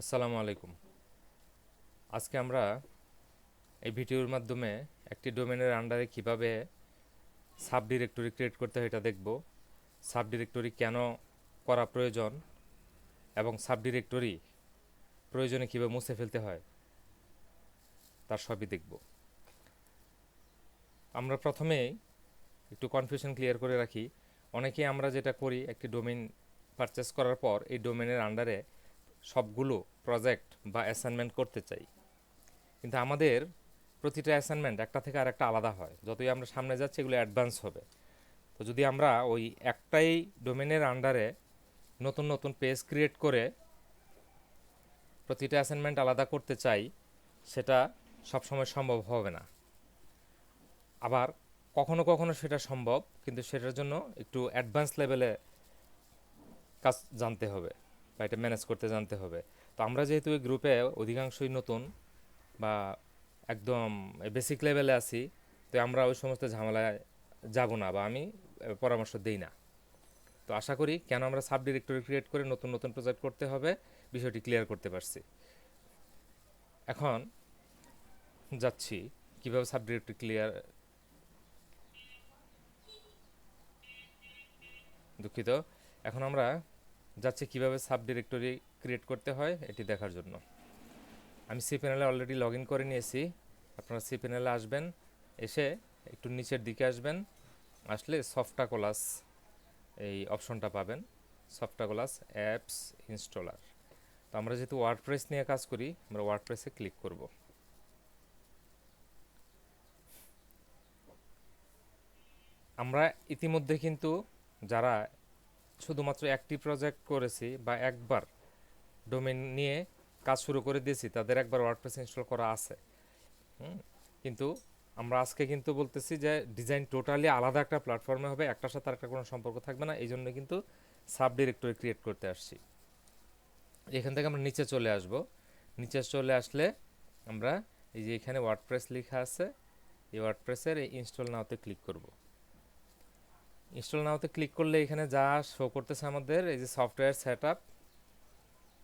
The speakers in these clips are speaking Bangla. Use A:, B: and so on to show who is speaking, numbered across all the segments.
A: আসসালামু আলাইকুম। আজকে আমরা এই ভিডিওর মাধ্যমে একটি ডোমেনের আন্ডারে কিভাবে সাব ডিরেক্টরি ক্রিয়েট করতে হয় এটা দেখব। সাব ডিরেক্টরি কেন করা প্রয়োজন এবং সাব ডিরেক্টরি প্রয়োজনে কীভাবে মুছে ফেলতে হয় তার সবই দেখব। আমরা প্রথমেই একটু কনফিউশন ক্লিয়ার করে রাখি। অনেকেই আমরা যেটা করি, একটি ডোমেন পারচেস করার পর এই ডোমেনের আন্ডারে সবগুলো প্রজেক্ট বা অ্যাসাইনমেন্ট করতে চাই, কিন্তু আমাদের প্রতিটা অ্যাসাইনমেন্ট একটা থেকে আরেকটা আলাদা হয়। যতই আমরা সামনে যাচ্ছি এগুলো অ্যাডভান্স হবে। তো যদি আমরা ওই একটাই ডোমেনের আন্ডারে নতুন নতুন পেজ ক্রিয়েট করে প্রতিটা অ্যাসাইনমেন্ট আলাদা করতে চাই, সেটা সবসময় সম্ভব হবে না। আবার কখনো কখনো সেটা সম্ভব, কিন্তু সেটার জন্য একটু অ্যাডভান্স লেভেলে কাজ জানতে হবে বা এটা ম্যানেজ করতে জানতে হবে। তো আমরা যেহেতু এই গ্রুপে অধিকাংশই নতুন বা একদম বেসিক লেভেলে আছি, তো আমরা ওই সমস্ত ঝামেলায় যাব না বা আমি পরামর্শ দেই না। তো আশা করি কেন আমরা সাব ডিরেক্টরি ক্রিয়েট করে নতুন নতুন প্রজেক্ট করতে হবে বিষয়টি ক্লিয়ার করতে পারছি। এখন যাচ্ছি কীভাবে সাব ডিরেক্টরি ক্লিয়ার, দুঃখিত। এখন আমরা যাচ্ছি কীভাবে সাব ডিরেক্টরি ক্রিয়েট করতে হয় এটি দেখার জন্য। আমি সি প্যানেলে অলরেডি লগ ইন করে নিয়েছি। আপনারা সি প্যানেলে আসবেন, এসে একটু নিচের দিকে আসবেন, আসলে সফটাকোলাস এই অপশনটা পাবেন, সফটাকোলাস অ্যাপস ইনস্টলার। তো আমরা যেহেতু ওয়ার্ডপ্রেস নিয়ে কাজ করি, আমরা ওয়ার্ডপ্রেসে ক্লিক করব। আমরা ইতিমধ্যে কিন্তু যারা শুধুমাত্র একটি প্রজেক্ট করেছি বা একবার ডোমেন নিয়ে কাজ শুরু করে দিয়েছি, তাদের একবার ওয়ার্ডপ্রেস ইনস্টল করা আছে। কিন্তু আমরা আজকে কিন্তু বলতেছি যে ডিজাইন টোটালি আলাদা একটা প্ল্যাটফর্মে হবে, একটার সাথে আরেকটা কোনো সম্পর্ক থাকবে না। এই জন্য কিন্তু সাব ডিরেক্টরি ক্রিয়েট করতে আসছি। এখান থেকে আমরা নিচে চলে আসব। নিচে চলে আসলে আমরা এই যে এখানে ওয়ার্ডপ্রেস লেখা আছে, এই ওয়ার্ডপ্রেসের এই ইনস্টল নাওতে ক্লিক করব। ইনস্টল নাওতে ক্লিক করলে এখানে যা শো করতেছে আমাদের এই যে সফটওয়্যার সেটআপ,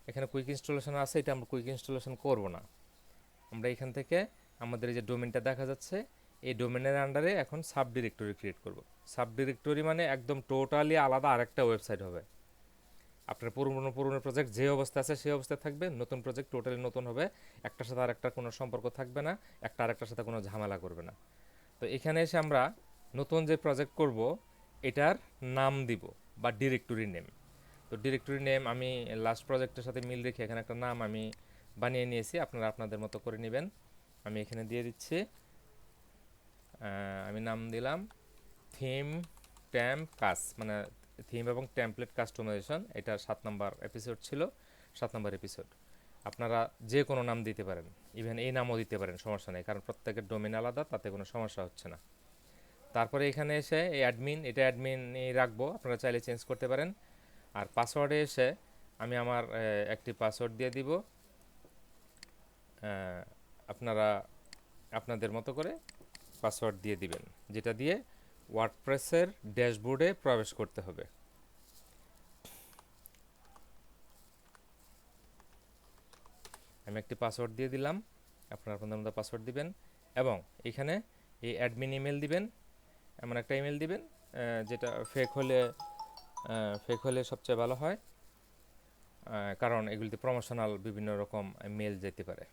A: এখানে কুইক ইনস্টলেশন আছে, এটা আমরা কুইক ইনস্টলেশন করব না। আমরা এখান থেকে আমাদের এই যে ডোমেনটা দেখা যাচ্ছে, এই ডোমেনের আন্ডারে এখন সাব ডিরেক্টরি ক্রিয়েট করব। সাব ডিরেক্টরি মানে একদম টোটালি আলাদা আরেকটা ওয়েবসাইট হবে। আপনার পুরনো পুরনো প্রজেক্ট যে অবস্থা আছে সেই অবস্থায় থাকবে, নতুন প্রজেক্ট টোটালি নতুন হবে, একটার সাথে আরেকটার কোনো সম্পর্ক থাকবে না, একটা আরেকটার সাথে কোনো ঝামেলা করবে না। তো এখানে এসে আমরা নতুন যে প্রজেক্ট করব এটার নাম দিব বা ডিরেক্টরি নেম। তো ডিরেক্টরি নেম আমি লাস্ট প্রজেক্টের সাথে মিল রেখে এখানে একটা নাম আমি বানিয়ে নিয়েছি, আপনারা আপনাদের মতো করে নেবেন। আমি এখানে দিয়ে দিচ্ছি, আমি নাম দিলাম থিম ট্যাম্প কাজ, মানে থিম এবং টেমপ্লেট কাস্টমাইজেশন। এটা 7 নম্বর এপিসোড ছিল, 7 নম্বর এপিসোড। আপনারা যে কোনো নাম দিতে পারেন, ইভেন এই নামও দিতে পারেন, সমস্যা নেই, কারণ প্রত্যেকের ডোমেন আলাদা, তাতে কোনো সমস্যা হচ্ছে না। তারপরে এখানে এসে এই অ্যাডমিন, এটা অ্যাডমিনই রাখবো, আপনারা চাইলে চেঞ্জ করতে পারেন। আর পাসওয়ার্ডে এসে আমি আমার একটি পাসওয়ার্ড দিয়ে দিব, আপনারা আপনাদের মতো করে পাসওয়ার্ড দিয়ে দিবেন, যেটা দিয়ে ওয়ার্ডপ্রেসের ড্যাশবোর্ডে প্রবেশ করতে হবে। আমি একটি পাসওয়ার্ড দিয়ে দিলাম, আপনারা আপনাদের মতো পাসওয়ার্ড দিবেন এবং এখানে এই অ্যাডমিন ইমেল দিবেন, এমন একটা ইমেল দিবেন যেটা ফেক হলে সবচেয়ে ভালো হয়, কারণ এগুলিতে প্রমোশনাল বিভিন্ন রকম মেল যেতে পারে।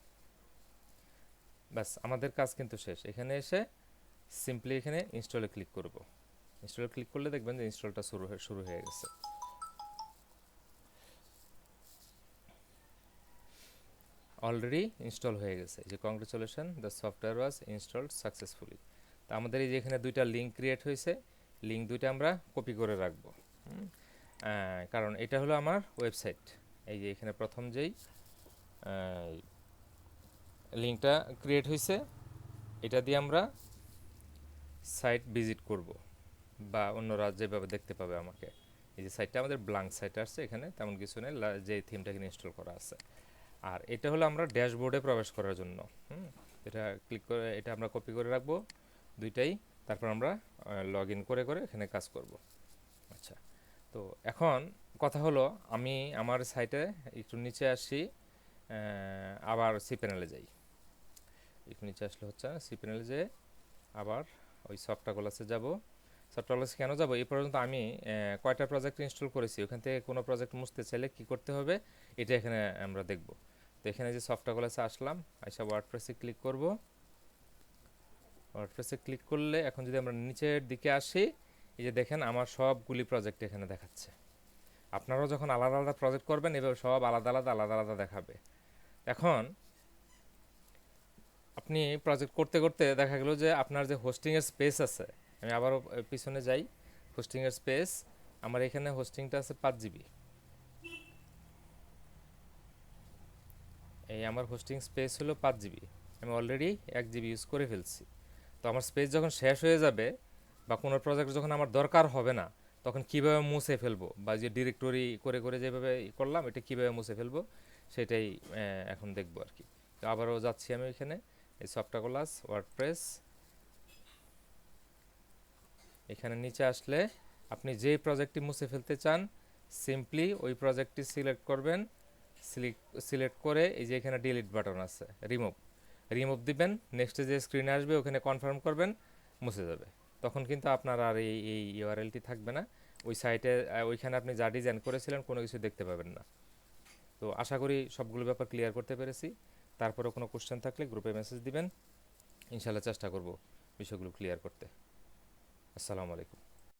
A: ব্যাস, আমাদের কাজ কিন্তু শেষ। এখানে এসে সিম্পলি এখানে ইনস্টলে ক্লিক করব। ইনস্টলে ক্লিক করলে দেখবেন যে ইনস্টলটা শুরু হয়ে গেছে। অলরেডি ইনস্টল হয়ে গেছে, যে congratulation, the software was installed successfully. তো আমাদের এই যে এখানে দুইটা লিঙ্ক ক্রিয়েট হয়েছে, লিঙ্ক দুইটা আমরা কপি করে রাখবো, কারণ এটা হলো আমার ওয়েবসাইট। এই যে এখানে প্রথম যেই লিঙ্কটা ক্রিয়েট হয়েছে, এটা দিয়ে আমরা সাইট ভিজিট করব বা অন্যরা যেভাবে দেখতে পাবে আমাকে। এই যে সাইটটা আমাদের ব্ল্যাঙ্ক সাইট আসছে, এখানে তেমন কিছু নেই, যে থিমটা এখানে ইনস্টল করা আছে। আর এটা হলো আমরা ড্যাশবোর্ডে প্রবেশ করার জন্য, এটা ক্লিক করে এটা আমরা কপি করে রাখবো দুইটাই। তারপর আমরা লগ ইন করে করে এখানে কাজ করব। আচ্ছা, তো এখন কথা হলো, আমি আমার সাইটে একটু নিচে আসি, আবার সি প্যানেলে যাই। একটু নিচে আসলে হচ্ছে না, সি প্যানেলে যেয়ে আবার ওই সফটওয়্যার ক্লাসে যাব। সফটওয়্যার ক্লাসে কেন যাব, এই পর্যন্ত আমি কয়টা প্রজেক্ট ইনস্টল করেছি, ওখান থেকে কোনো প্রজেক্ট মুছতে চাইলে কী করতে হবে এটা এখানে আমরা দেখব। তো এখানে যে সফটওয়্যার ক্লাসে আসলাম, আইসা ওয়ার্ডপ্রেসে ক্লিক করব। ওয়ার্ডপ্রেসে ক্লিক করলে এখন যদি আমরা নিচের দিকে আসি, এই যে দেখেন আমার সবগুলি প্রজেক্ট এখানে দেখাচ্ছে। আপনারাও যখন আলাদা আলাদা প্রজেক্ট করবেন এভাবে সব আলাদা আলাদা আলাদা আলাদা দেখাবে। এখন আপনি প্রজেক্ট করতে করতে দেখা গেল যে আপনার যে হোস্টিংয়ের স্পেস আছে, আমি আবারও পিছনে যাই, হোস্টিংয়ের স্পেস আমার এখানে হোস্টিংটা আছে 5 GB। এই আমার হোস্টিং স্পেস হলো 5 GB। আমি অলরেডি 1 GB ইউজ করে ফেলছি। তো আমার স্পেস যখন শেষ হয়ে যাবে বা কোনো প্রজেক্ট যখন আমার দরকার হবে না, তখন কিভাবে মুছে ফেলবো, বা যে ডিরেক্টরি করে করে যেভাবে করলাম এটা কিভাবে মুছে ফেলবো সেটাই এখন দেখবো আর কি। তো আবারও যাচ্ছি আমি এখানে, এই সফটওয়্যার ক্লাস ওয়ার্ডপ্রেস, এখানে নিচে আসলে আপনি যেই প্রজেক্টটি মুছে ফেলতে চান সিম্পলি ওই প্রজেক্টটি সিলেক্ট করবেন। সিলেক্ট করে এই যে এখানে ডিলিট বাটন আছে, রিমুভ, রিমুভ দিবেন। নেক্সটে যে স্ক্রিনে আসবে ওখানে কনফার্ম করবেন, মুছে যাবে। তখন কিন্তু আপনার আর এই ইউআরএলটি থাকবে না ওই সাইটে। ওইখানে আপনি যা ডিজাইন করেছিলেন কোনো কিছু দেখতে পাবেন না। তো আশা করি সবগুলো ব্যাপার ক্লিয়ার করতে পেরেছি। তারপরে কোনো কোশ্চেন থাকলে গ্রুপে মেসেজ দিবেন, ইনশাল্লাহ চেষ্টা করব বিষয়গুলো ক্লিয়ার করতে। আসসালামু আলাইকুম।